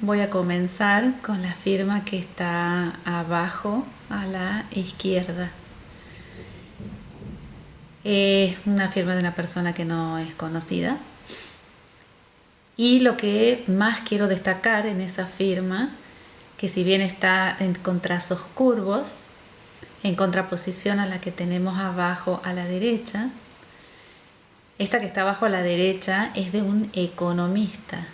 Voy a comenzar con la firma que está abajo a la izquierda. Es una firma de una persona que no es conocida. Y lo que más quiero destacar en esa firma, que si bien está con trazos curvos, en contraposición a la que tenemos abajo a la derecha, esta que está abajo a la derecha es de un economista.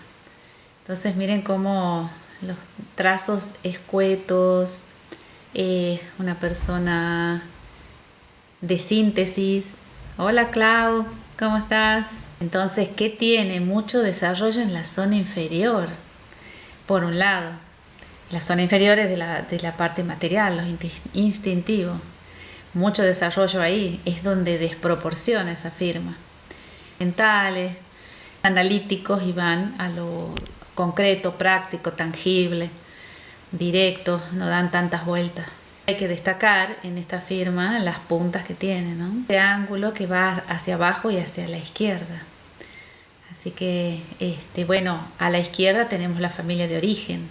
Entonces miren cómo los trazos escuetos, una persona de síntesis. Hola Clau, ¿cómo estás? Entonces, ¿qué tiene? Mucho desarrollo en la zona inferior. Por un lado, la zona inferior es de la parte material, lo instintivo. Mucho desarrollo ahí, es donde desproporciona esa firma. Mentales, analíticos y van a lo concreto, práctico, tangible, directo, no dan tantas vueltas. Hay que destacar en esta firma las puntas que tiene, ¿no? Este ángulo que va hacia abajo y hacia la izquierda. Así que, bueno, a la izquierda tenemos la familia de origen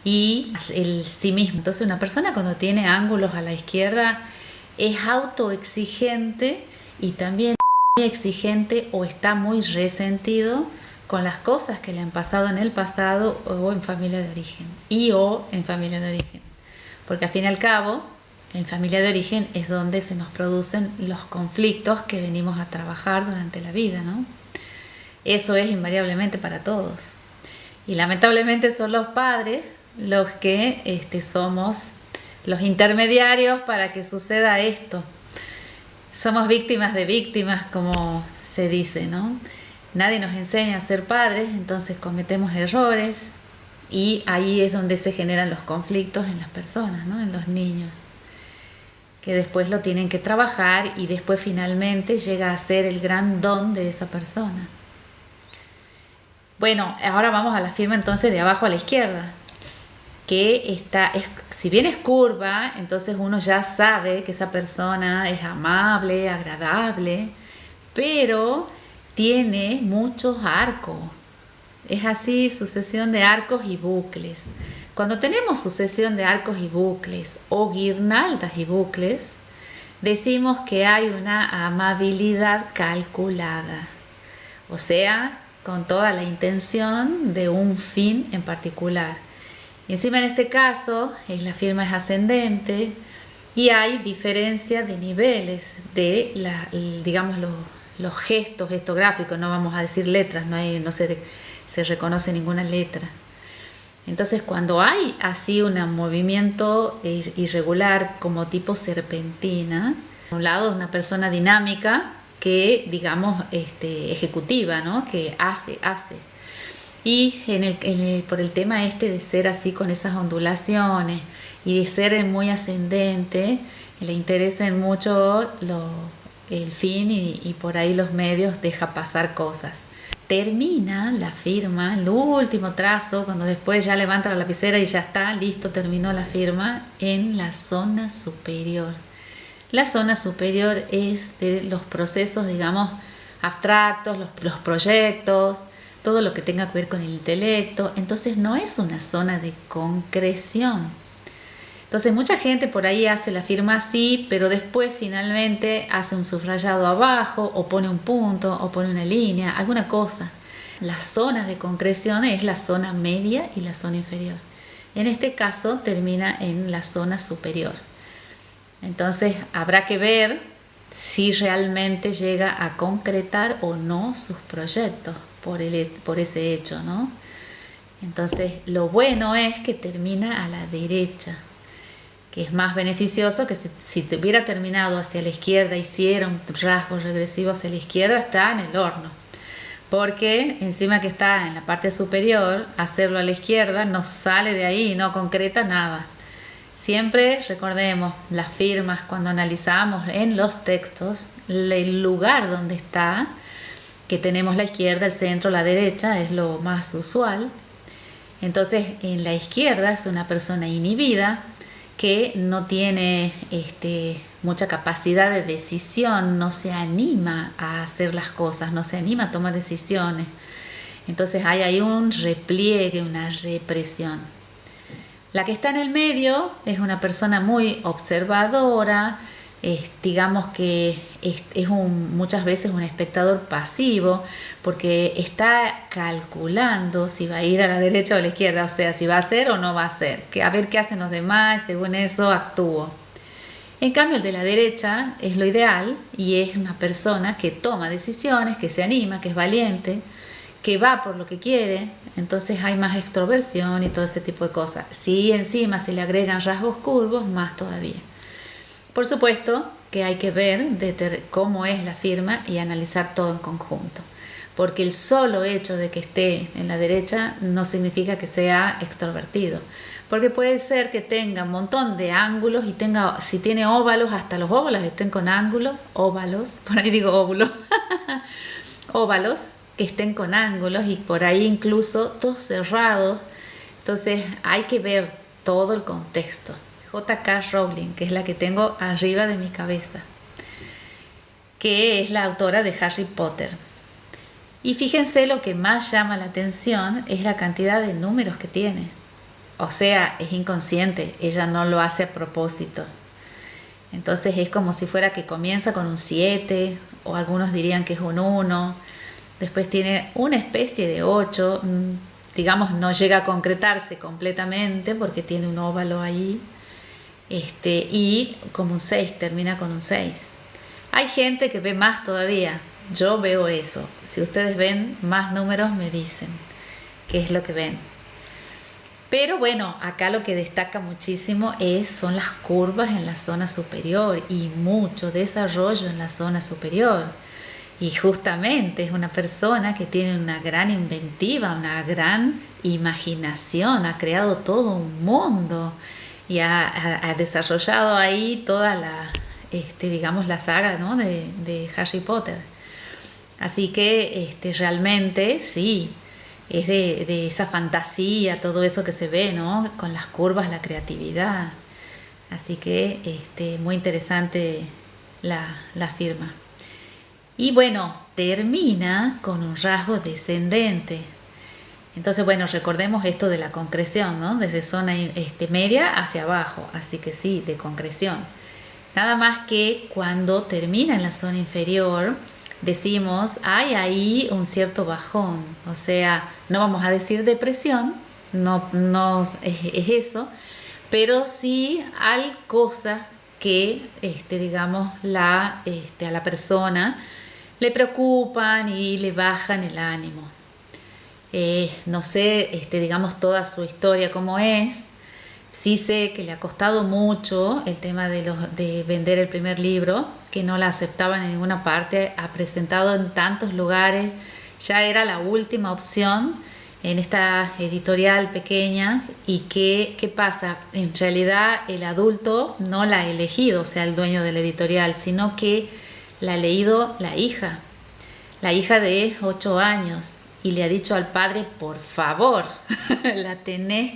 y el sí mismo. Entonces una persona cuando tiene ángulos a la izquierda es autoexigente y también muy exigente o está muy resentido con las cosas que le han pasado en el pasado o en familia de origen o en familia de origen, porque al fin y al cabo en familia de origen es donde se nos producen los conflictos que venimos a trabajar durante la vida, ¿no? Eso es invariablemente para todos y lamentablemente son los padres los que somos los intermediarios para que suceda esto. Somos víctimas de víctimas, como se dice, ¿no? Nadie nos enseña a ser padres, entonces cometemos errores y ahí es donde se generan los conflictos en las personas, ¿no? En los niños, que después lo tienen que trabajar y después finalmente llega a ser el gran don de esa persona. Bueno, ahora vamos a la firma entonces de abajo a la izquierda, que si bien es curva, entonces uno ya sabe que esa persona es amable, agradable, pero tiene muchos arcos. Es así, sucesión de arcos y bucles. Cuando tenemos sucesión de arcos y bucles o guirnaldas y bucles, decimos que hay una amabilidad calculada, o sea, con toda la intención de un fin en particular. Y encima en este caso, la firma es ascendente y hay diferencia de niveles de digamos los gestos gestográficos, no vamos a decir letras, no se reconoce ninguna letra. Entonces cuando hay así un movimiento irregular como tipo serpentina, por un lado es una persona dinámica que digamos ejecutiva, ¿no? Que hace. Y por el tema de ser así con esas ondulaciones y de ser muy ascendente, le interesa mucho el fin y por ahí los medios deja pasar cosas. Termina la firma, el último trazo, cuando después ya levanta la lapicera y ya está, listo, terminó la firma, en la zona superior. La zona superior es de los procesos, digamos, abstractos, los proyectos, todo lo que tenga que ver con el intelecto. Entonces no es una zona de concreción. Entonces mucha gente por ahí hace la firma así, pero después finalmente hace un subrayado abajo o pone un punto o pone una línea, alguna cosa. Las zonas de concreción es la zona media y la zona inferior. En este caso termina en la zona superior. Entonces habrá que ver si realmente llega a concretar o no sus proyectos por ese hecho, ¿no? Entonces lo bueno es que termina a la derecha, que es más beneficioso que si te hubiera terminado hacia la izquierda, hiciera un rasgo regresivo hacia la izquierda, está en el horno. Porque encima que está en la parte superior, hacerlo a la izquierda no sale de ahí, no concreta nada. Siempre recordemos las firmas cuando analizamos en los textos el lugar donde está, que tenemos la izquierda, el centro, la derecha, es lo más usual. Entonces en la izquierda es una persona inhibida que no tiene mucha capacidad de decisión, no se anima a hacer las cosas, no se anima a tomar decisiones. Entonces hay ahí un repliegue, una represión. La que está en el medio es una persona muy observadora, digamos que muchas veces un espectador pasivo, porque está calculando si va a ir a la derecha o a la izquierda, o sea, si va a hacer o no va a hacer, que a ver qué hacen los demás, según eso actúo. En cambio, el de la derecha es lo ideal y es una persona que toma decisiones, que se anima, que es valiente, que va por lo que quiere, entonces hay más extroversión y todo ese tipo de cosas. Si encima se le agregan rasgos curvos, más todavía. Por supuesto que hay que ver cómo es la firma y analizar todo en conjunto, porque el solo hecho de que esté en la derecha no significa que sea extrovertido, porque puede ser que tenga un montón de ángulos y si tiene óvalos, hasta los óvalos estén con ángulos, óvalos, por ahí digo óvulos, óvalos que estén con ángulos y por ahí incluso todos cerrados. Entonces hay que ver todo el contexto. J.K. Rowling, que es la que tengo arriba de mi cabeza, que es la autora de Harry Potter. Y fíjense, lo que más llama la atención es la cantidad de números que tiene. O sea, es inconsciente, ella no lo hace a propósito. Entonces es como si fuera que comienza con un 7, o algunos dirían que es un 1, después tiene una especie de 8, digamos no llega a concretarse completamente porque tiene un óvalo ahí, y como un 6, termina con un 6. Hay gente que ve más todavía, yo veo eso. Si ustedes ven más números me dicen qué es lo que ven. Pero bueno, acá lo que destaca muchísimo son las curvas en la zona superior y mucho desarrollo en la zona superior. Y justamente es una persona que tiene una gran inventiva, una gran imaginación, ha creado todo un mundo y ha desarrollado ahí toda digamos, la saga, ¿no?, de Harry Potter. Así que realmente sí, es de esa fantasía, todo eso que se ve, ¿no?, con las curvas, la creatividad. Así que muy interesante la firma. Y bueno, termina con un rasgo descendente. Entonces, bueno, recordemos esto de la concreción, ¿no? Desde zona media hacia abajo, así que sí, de concreción. Nada más que cuando termina en la zona inferior, decimos, hay ahí un cierto bajón. O sea, no vamos a decir depresión, no es eso, pero sí hay cosas que, digamos, a la persona le preocupan y le bajan el ánimo. No sé, digamos, toda su historia cómo es. Sí sé que le ha costado mucho el tema de vender el primer libro, que no la aceptaban en ninguna parte, ha presentado en tantos lugares, ya era la última opción en esta editorial pequeña. Y ¿qué pasa? En realidad el adulto no la ha elegido, o sea, el dueño de la editorial, sino que la ha leído la hija de 8 años, y le ha dicho al padre, por favor, lo tenés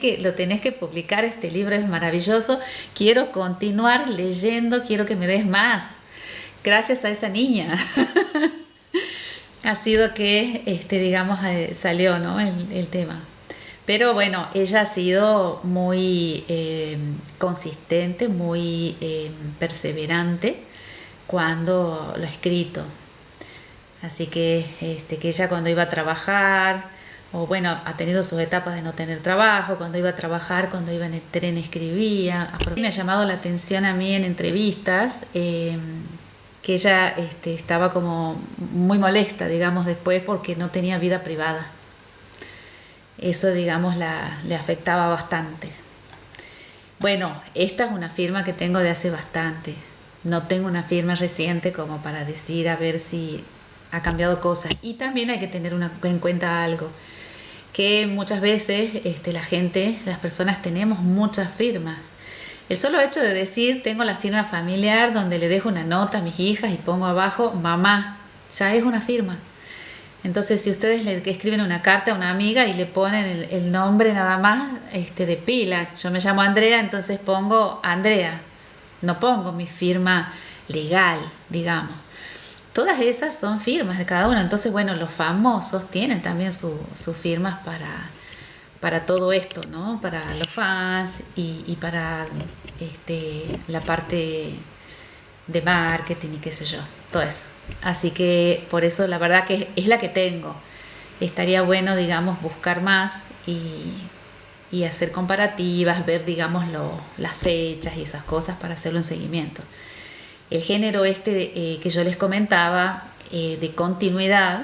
que publicar, este libro es maravilloso, quiero continuar leyendo, quiero que me des más. Gracias a esa niña ha sido que, digamos, salió, ¿no?, el tema. Pero bueno, ella ha sido muy consistente, muy perseverante cuando lo ha escrito. Así que ella cuando iba a trabajar, o bueno, ha tenido sus etapas de no tener trabajo, cuando iba a trabajar, cuando iba en el tren escribía. Me ha llamado la atención a mí en entrevistas que ella estaba como muy molesta, digamos, después porque no tenía vida privada. Eso, digamos, le afectaba bastante. Bueno, esta es una firma que tengo de hace bastante. No tengo una firma reciente como para decir a ver si ha cambiado cosas. Y también hay que tener en cuenta algo, que muchas veces las personas tenemos muchas firmas. El solo hecho de decir tengo la firma familiar donde le dejo una nota a mis hijas y pongo abajo mamá, ya es una firma. Entonces, si ustedes le escriben una carta a una amiga y le ponen el nombre nada más de pila, yo me llamo Andrea, entonces pongo Andrea, no pongo mi firma legal, digamos. Todas esas son firmas de cada uno. Entonces, bueno, los famosos tienen también sus firmas para todo esto, ¿no? Para los fans y para la parte de marketing y qué sé yo, todo eso. Así que por eso la verdad que es la que tengo. Estaría bueno, digamos, buscar más y hacer comparativas, ver, digamos, las fechas y esas cosas para hacerle un seguimiento. El género que yo les comentaba, de continuidad,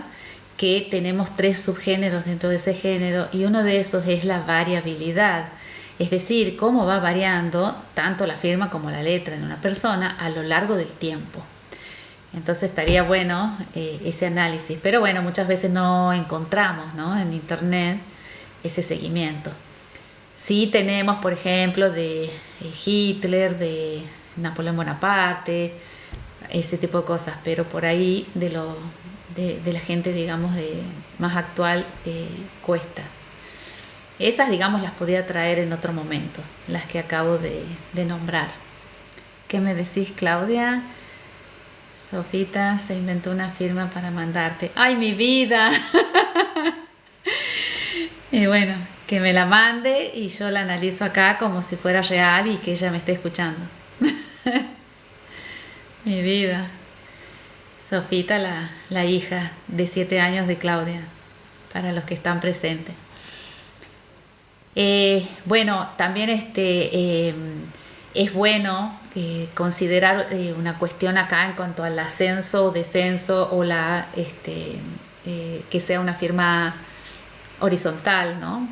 que tenemos 3 subgéneros dentro de ese género, y uno de esos es la variabilidad, es decir, cómo va variando tanto la firma como la letra en una persona a lo largo del tiempo. Entonces estaría bueno ese análisis, pero bueno, muchas veces no encontramos, ¿no?, en internet ese seguimiento. Sí tenemos, por ejemplo, de Hitler, de Napoleón Bonaparte, ese tipo de cosas, pero por ahí de la gente, digamos, más actual, cuesta. Esas, digamos, las podía traer en otro momento, las que acabo de nombrar. ¿Qué me decís, Claudia? Sofita se inventó una firma para mandarte. ¡Ay, mi vida! Y bueno, que me la mande y yo la analizo acá como si fuera real y que ella me esté escuchando. Mi vida. Sofita, la hija de 7 años de Claudia, para los que están presentes. Bueno, también es bueno considerar una cuestión acá en cuanto al ascenso o descenso o que sea una firma horizontal, ¿no?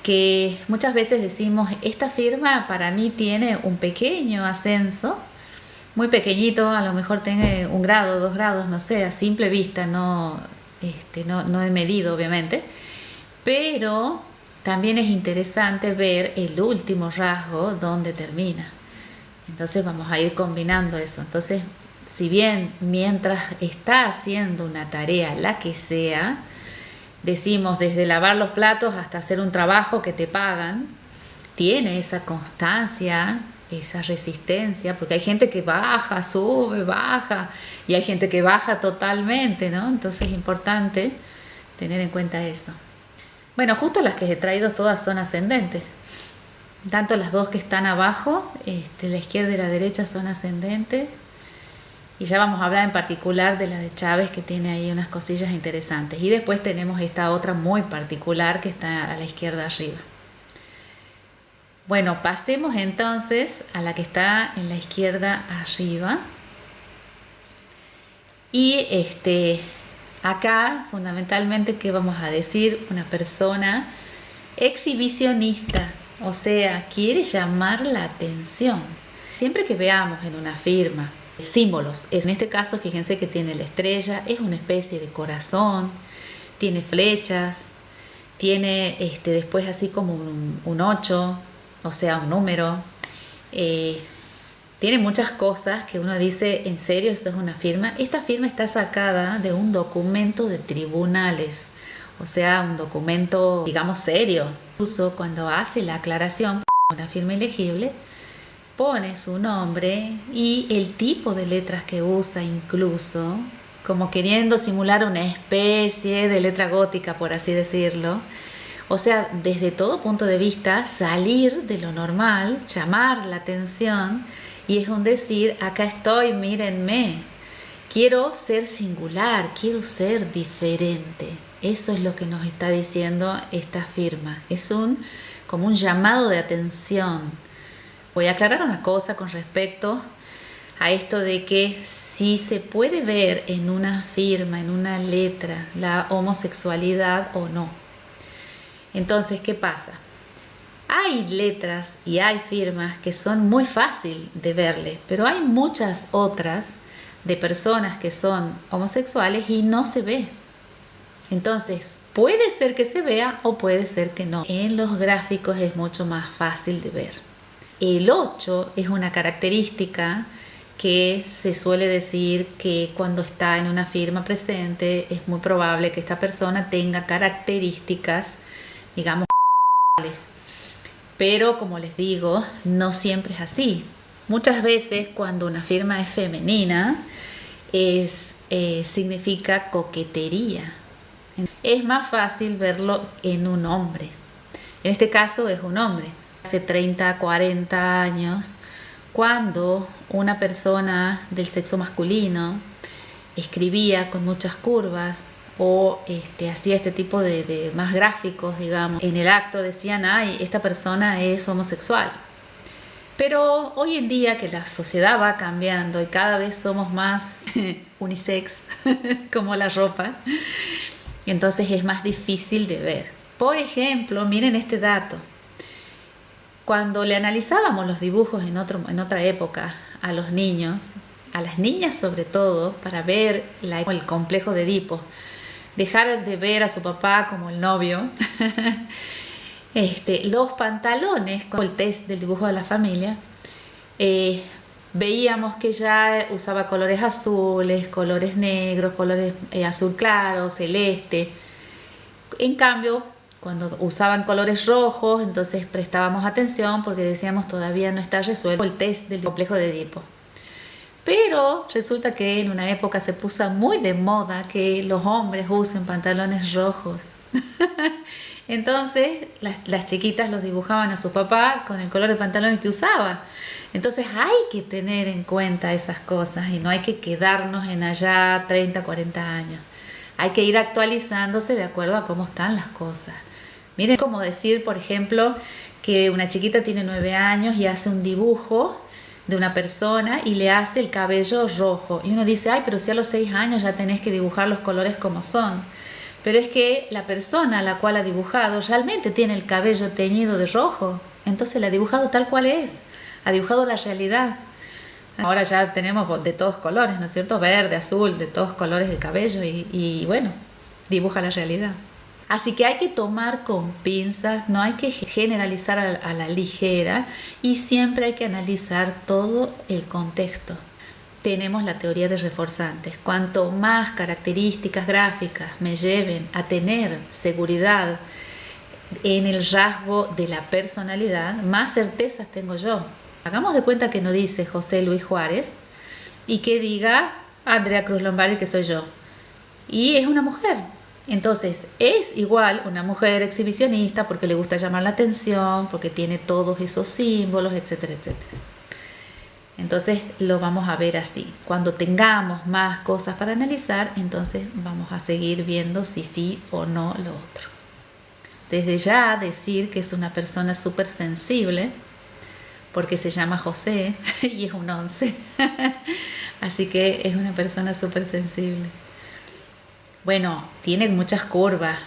Que muchas veces decimos, esta firma para mí tiene un pequeño ascenso, muy pequeñito, a lo mejor tenga 1 grado, 2 grados, no sé, a simple vista, no he medido obviamente, pero también es interesante ver el último rasgo donde termina. Entonces vamos a ir combinando eso. Entonces, si bien mientras está haciendo una tarea, la que sea, decimos desde lavar los platos hasta hacer un trabajo que te pagan, tiene esa constancia, esa resistencia, porque hay gente que baja, sube, baja, y hay gente que baja totalmente, ¿no? Entonces es importante tener en cuenta eso. Bueno, justo las que he traído todas son ascendentes. Tanto las 2 que están abajo, la izquierda y la derecha, son ascendentes. Y ya vamos a hablar en particular de la de Chávez, que tiene ahí unas cosillas interesantes. Y después tenemos esta otra muy particular que está a la izquierda arriba. Bueno, pasemos entonces a la que está en la izquierda arriba. Y acá, fundamentalmente, ¿qué vamos a decir? Una persona exhibicionista, o sea, quiere llamar la atención. Siempre que veamos en una firma símbolos, en este caso fíjense que tiene la estrella, es una especie de corazón, tiene flechas, tiene después así como un 8, o sea, un número, tiene muchas cosas que uno dice, ¿en serio eso es una firma? Esta firma está sacada de un documento de tribunales, o sea, un documento, digamos, serio. Incluso cuando hace la aclaración, una firma ilegible, pone su nombre y el tipo de letras que usa, incluso, como queriendo simular una especie de letra gótica, por así decirlo. O sea, desde todo punto de vista, salir de lo normal, llamar la atención, y es un decir, acá estoy, mírenme, quiero ser singular, quiero ser diferente. Eso es lo que nos está diciendo esta firma. Es como un llamado de atención. Voy a aclarar una cosa con respecto a esto de que si se puede ver en una firma, en una letra, la homosexualidad o no. Entonces, ¿qué pasa? Hay letras y hay firmas que son muy fácil de verle, pero hay muchas otras de personas que son homosexuales y no se ve. Entonces, puede ser que se vea o puede ser que no. En los gráficos es mucho más fácil de ver. El 8 es una característica que se suele decir que cuando está en una firma presente es muy probable que esta persona tenga características, digamos, pero como les digo, no siempre es así. Muchas veces cuando una firma es femenina es significa coquetería. Es más fácil verlo en un hombre. En este caso es un hombre. Hace 30, 40 años, cuando una persona del sexo masculino escribía con muchas curvas o hacía este tipo de más gráficos, digamos, en el acto decían, ay, esta persona es homosexual. Pero hoy en día que la sociedad va cambiando y cada vez somos más unisex, como la ropa, entonces es más difícil de ver. Por ejemplo, miren este dato. Cuando le analizábamos los dibujos en otra época a los niños, a las niñas sobre todo, para ver el complejo de Edipo, dejar de ver a su papá como el novio, los pantalones, con el test del dibujo de la familia, veíamos que ya usaba colores azules, colores negros, colores azul claro, celeste. En cambio, cuando usaban colores rojos, entonces prestábamos atención porque decíamos todavía no está resuelto el test del complejo de Edipo. Pero resulta que en una época se puso muy de moda que los hombres usen pantalones rojos. Entonces las chiquitas los dibujaban a su papá con el color de pantalones que usaba. Entonces hay que tener en cuenta esas cosas y no hay que quedarnos en allá 30, 40 años. Hay que ir actualizándose de acuerdo a cómo están las cosas. Miren, como decir, por ejemplo, que una chiquita tiene 9 años y hace un dibujo de una persona y le hace el cabello rojo. Y uno dice, ay, pero si a los 6 años ya tenés que dibujar los colores como son. Pero es que la persona a la cual ha dibujado realmente tiene el cabello teñido de rojo. Entonces la ha dibujado tal cual es. Ha dibujado la realidad. Ahora ya tenemos de todos colores, ¿no es cierto? Verde, azul, de todos colores el cabello y bueno, dibuja la realidad. Así que hay que tomar con pinzas, no hay que generalizar a la ligera y siempre hay que analizar todo el contexto. Tenemos la teoría de reforzantes. Cuanto más características gráficas me lleven a tener seguridad en el rasgo de la personalidad, más certezas tengo yo. Hagamos de cuenta que no dice José Luis Juárez y que diga Andrea Cruz Lombardi, que soy yo. Y es una mujer. Entonces es igual una mujer exhibicionista porque le gusta llamar la atención, porque tiene todos esos símbolos, etcétera, etcétera. Entonces lo vamos a ver así. Cuando tengamos más cosas para analizar, entonces vamos a seguir viendo si sí o no lo otro. Desde ya decir que es una persona súper sensible, porque se llama José y es un 11. Así que es una persona súper sensible. Bueno, tiene muchas curvas.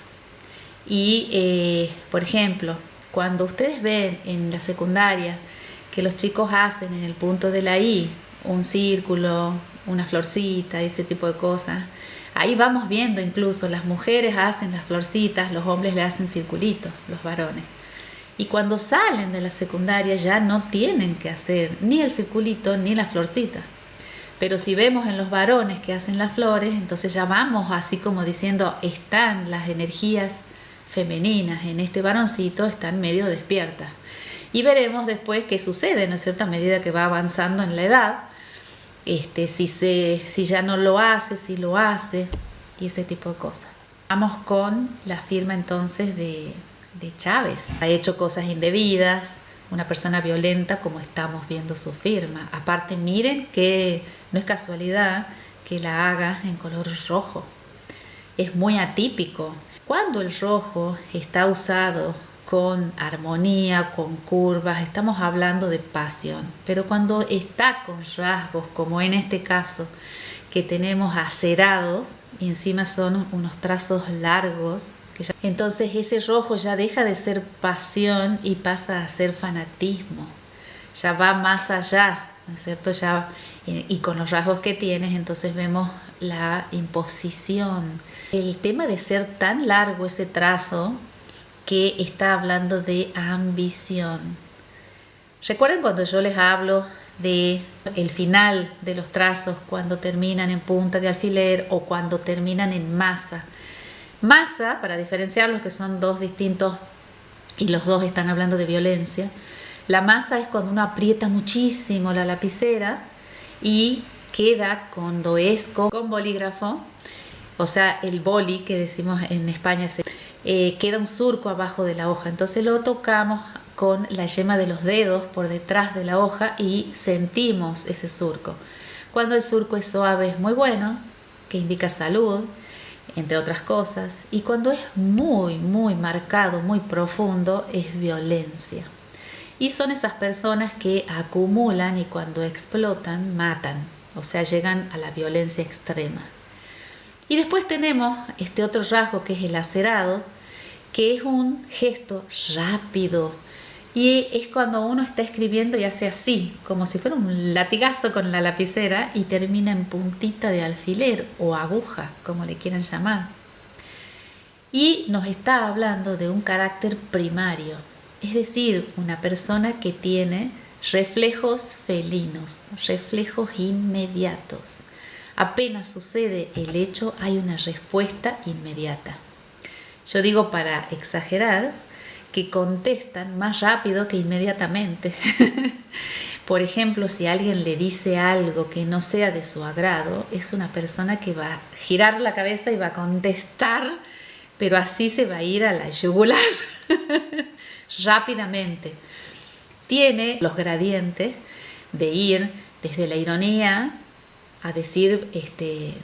Y, por ejemplo, cuando ustedes ven en la secundaria que los chicos hacen en el punto de la I un círculo, una florcita, ese tipo de cosas, ahí vamos viendo incluso las mujeres hacen las florcitas, los hombres le hacen circulitos, los varones. Y cuando salen de la secundaria ya no tienen que hacer ni el circulito ni la florcita. Pero si vemos en los varones que hacen las flores, entonces ya vamos así como diciendo, están las energías femeninas en este varoncito, están medio despiertas. Y veremos después qué sucede, ¿no es cierto? A medida que va avanzando en la edad, si ya no lo hace, si lo hace, y ese tipo de cosas. Vamos con la firma entonces de Chávez. Ha hecho cosas indebidas, una persona violenta, como estamos viendo su firma. Aparte, miren que no es casualidad que la haga en color rojo. Es muy atípico. Cuando el rojo está usado con armonía, con curvas, estamos hablando de pasión. Pero cuando está con rasgos, como en este caso, que tenemos acerados y encima son unos trazos largos, entonces ese rojo ya deja de ser pasión y pasa a ser fanatismo. Ya va más allá, ¿no es cierto? Y con los rasgos que tienes, entonces vemos la imposición. El tema de ser tan largo ese trazo que está hablando de ambición. ¿Recuerden cuando yo les hablo de el final de los trazos, cuando terminan en punta de alfiler o cuando terminan en masa? Masa, para diferenciarlos, que son dos distintos y los dos están hablando de violencia. La masa es cuando uno aprieta muchísimo la lapicera y queda cuando es con bolígrafo, o sea, el boli que decimos en España, queda un surco abajo de la hoja. Entonces lo tocamos con la yema de los dedos por detrás de la hoja y sentimos ese surco. Cuando el surco es suave es muy bueno, que indica salud, entre otras cosas. Y cuando es muy, muy marcado, muy profundo, es violencia. Y son esas personas que acumulan y cuando explotan, matan. O sea, llegan a la violencia extrema. Y después tenemos este otro rasgo que es el acerado, que es un gesto rápido. Y es cuando uno está escribiendo y hace así, como si fuera un latigazo con la lapicera y termina en puntita de alfiler o aguja, como le quieran llamar. Y nos está hablando de un carácter primario, es decir, una persona que tiene reflejos felinos, reflejos inmediatos. Apenas sucede el hecho, hay una respuesta inmediata. Yo digo para exagerar, que contestan más rápido que inmediatamente. Por ejemplo, si alguien le dice algo que no sea de su agrado, es una persona que va a girar la cabeza y va a contestar, pero así se va a ir a la yugular rápidamente. Tiene los gradientes de ir desde la ironía a decir,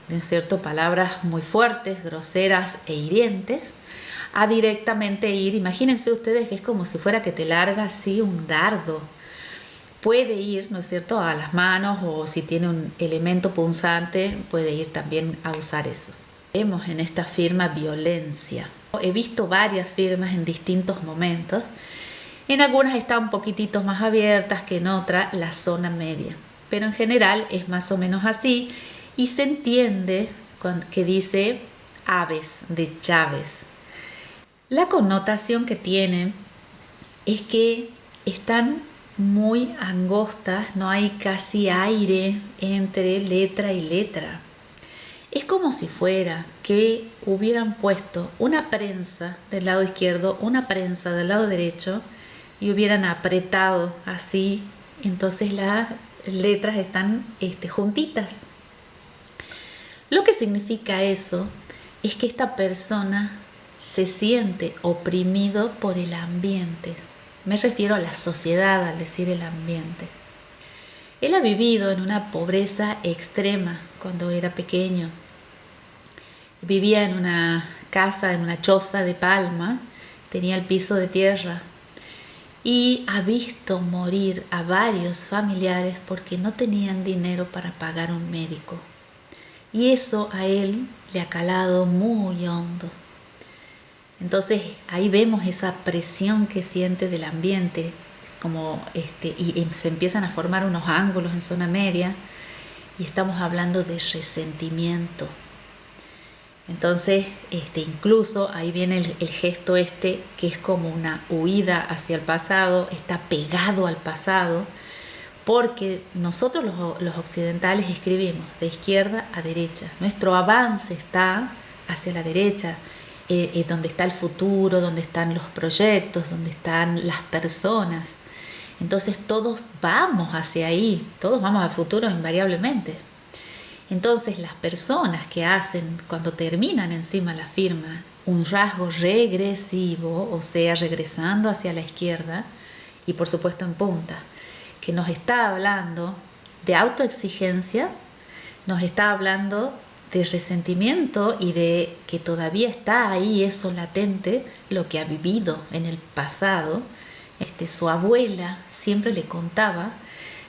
¿no es cierto?, palabras muy fuertes, groseras e hirientes, a directamente ir, imagínense ustedes que es como si fuera que te larga así un dardo. Puede ir, ¿no es cierto?, a las manos o si tiene un elemento punzante, puede ir también a usar eso. Vemos en esta firma violencia. He visto varias firmas en distintos momentos. En algunas están un poquitito más abiertas que en otras, la zona media. Pero en general es más o menos así y se entiende que dice aves de Chávez. La connotación que tienen es que están muy angostas, no hay casi aire entre letra y letra. Es como si fuera que hubieran puesto una prensa del lado izquierdo, una prensa del lado derecho y hubieran apretado así, entonces las letras están juntitas. Lo que significa eso es que esta persona se siente oprimido por el ambiente. Me refiero a la sociedad al decir el ambiente. Él ha vivido en una pobreza extrema cuando era pequeño. Vivía en una casa, en una choza de palma, tenía el piso de tierra y ha visto morir a varios familiares porque no tenían dinero para pagar un médico. Y eso a él le ha calado muy hondo. Entonces ahí vemos esa presión que siente del ambiente, y se empiezan a formar unos ángulos en zona media y estamos hablando de resentimiento. Entonces incluso ahí viene el gesto que es como una huida hacia el pasado, está pegado al pasado, porque nosotros los occidentales escribimos de izquierda a derecha. Nuestro avance está hacia la derecha, donde está el futuro, donde están los proyectos, donde están las personas. Entonces todos vamos hacia ahí, todos vamos al futuro invariablemente. Entonces las personas que hacen, cuando terminan encima la firma, un rasgo regresivo, o sea, regresando hacia la izquierda y por supuesto en punta, que nos está hablando de autoexigencia, nos está hablando de resentimiento y de que todavía está ahí eso latente, lo que ha vivido en el pasado. Su abuela siempre le contaba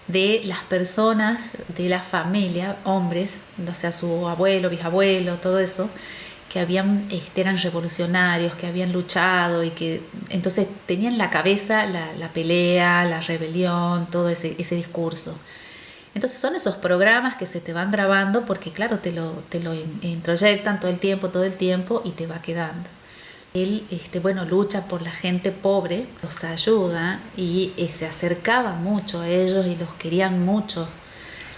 de las personas de la familia, hombres, o sea, su abuelo, bisabuelo, todo eso, que eran revolucionarios, que habían luchado y que entonces tenían en la cabeza la pelea, la rebelión, todo ese discurso. Entonces son esos programas que se te van grabando porque claro, te lo introyectan todo el tiempo y te va quedando. Él lucha por la gente pobre, los ayuda y se acercaba mucho a ellos y los querían mucho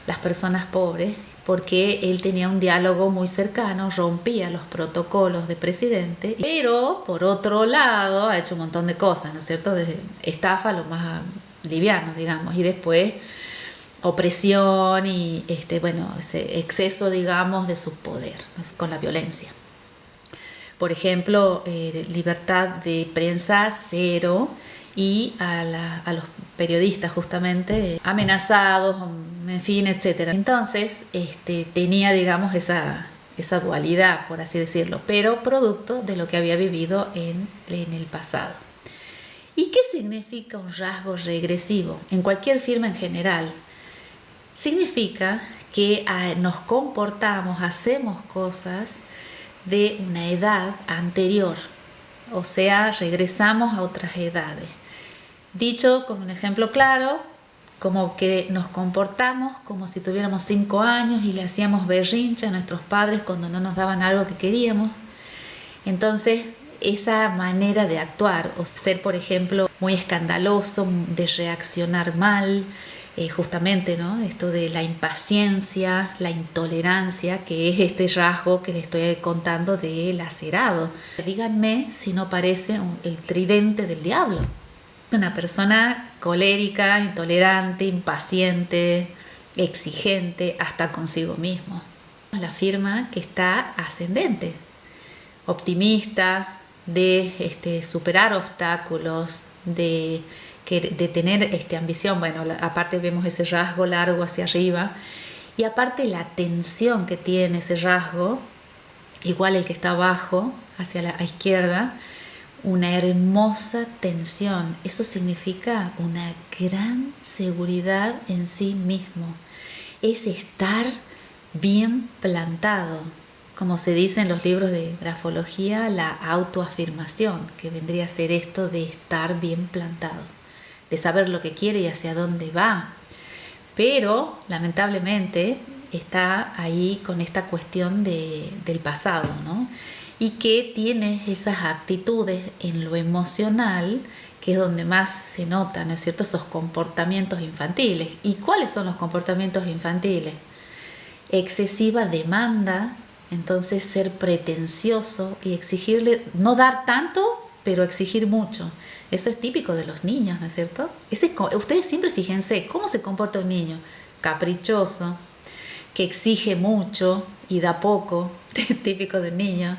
las personas pobres porque él tenía un diálogo muy cercano, rompía los protocolos de presidente, pero por otro lado ha hecho un montón de cosas, ¿no es cierto? Desde estafa lo más liviano, digamos, y después opresión y bueno, ese exceso, digamos, de su poder con la violencia. Por ejemplo, libertad de prensa cero, y a los periodistas justamente amenazados, en fin, etcétera. Entonces tenía, digamos, esa dualidad, por así decirlo, pero producto de lo que había vivido en el pasado. ¿Y qué significa un rasgo regresivo? En cualquier firma en general, significa que nos comportamos, hacemos cosas de una edad anterior, o sea, regresamos a otras edades. Dicho con un ejemplo claro, como que nos comportamos como si tuviéramos 5 años y le hacíamos berrinche a nuestros padres cuando no nos daban algo que queríamos. Entonces, esa manera de actuar, o ser, por ejemplo, muy escandaloso, de reaccionar mal, justamente, ¿no? Esto de la impaciencia, la intolerancia, que es este rasgo que les estoy contando del acerado. Díganme si no parece el tridente del diablo. Una persona colérica, intolerante, impaciente, exigente, hasta consigo mismo. La firma que está ascendente, optimista, de superar obstáculos, de tener ambición. Bueno, aparte vemos ese rasgo largo hacia arriba, y aparte la tensión que tiene ese rasgo, igual el que está abajo, hacia la izquierda, una hermosa tensión. Eso significa una gran seguridad en sí mismo. Es estar bien plantado. Como se dice en los libros de grafología, la autoafirmación, que vendría a ser esto de estar bien plantado, de saber lo que quiere y hacia dónde va. Pero, lamentablemente, está ahí con esta cuestión del pasado, ¿no? Y que tiene esas actitudes en lo emocional, que es donde más se notan, ¿no es cierto?, esos comportamientos infantiles. ¿Y cuáles son los comportamientos infantiles? Excesiva demanda, entonces ser pretencioso y exigirle, no dar tanto, pero exigir mucho. Eso es típico de los niños, ¿no es cierto? Ustedes siempre fíjense cómo se comporta un niño: caprichoso, que exige mucho y da poco, típico del niño,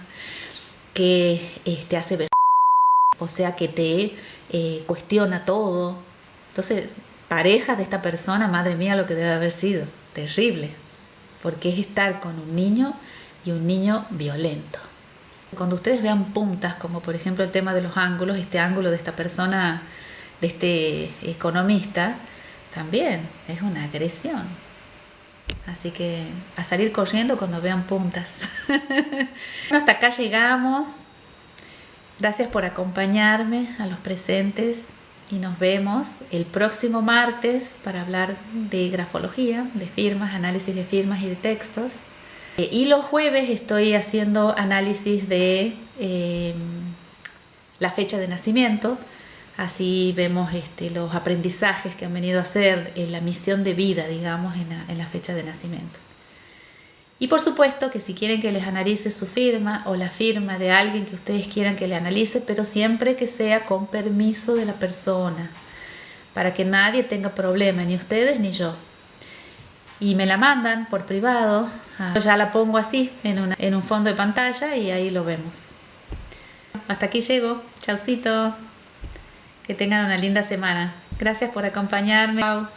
que te hace ver, o sea, que te cuestiona todo. Entonces, pareja de esta persona, madre mía, lo que debe haber sido terrible, porque es estar con un niño y un niño violento. Cuando ustedes vean puntas, como por ejemplo el tema de los ángulos, este ángulo de esta persona, de este economista, también es una agresión. Así que a salir corriendo cuando vean puntas. Bueno, hasta acá llegamos. Gracias por acompañarme, a los presentes, y nos vemos el próximo martes para hablar de grafología, de firmas, análisis de firmas y de textos. Y los jueves estoy haciendo análisis de la fecha de nacimiento. Así vemos los aprendizajes que han venido a hacer en la misión de vida, digamos, en la fecha de nacimiento. Y por supuesto que si quieren que les analice su firma o la firma de alguien que ustedes quieran que le analice, pero siempre que sea con permiso de la persona, para que nadie tenga problema, ni ustedes ni yo. Y me la mandan por privado. Ya la pongo así en un fondo de pantalla y ahí lo vemos. Hasta aquí llego. Chaucito. Que tengan una linda semana. Gracias por acompañarme. Chao.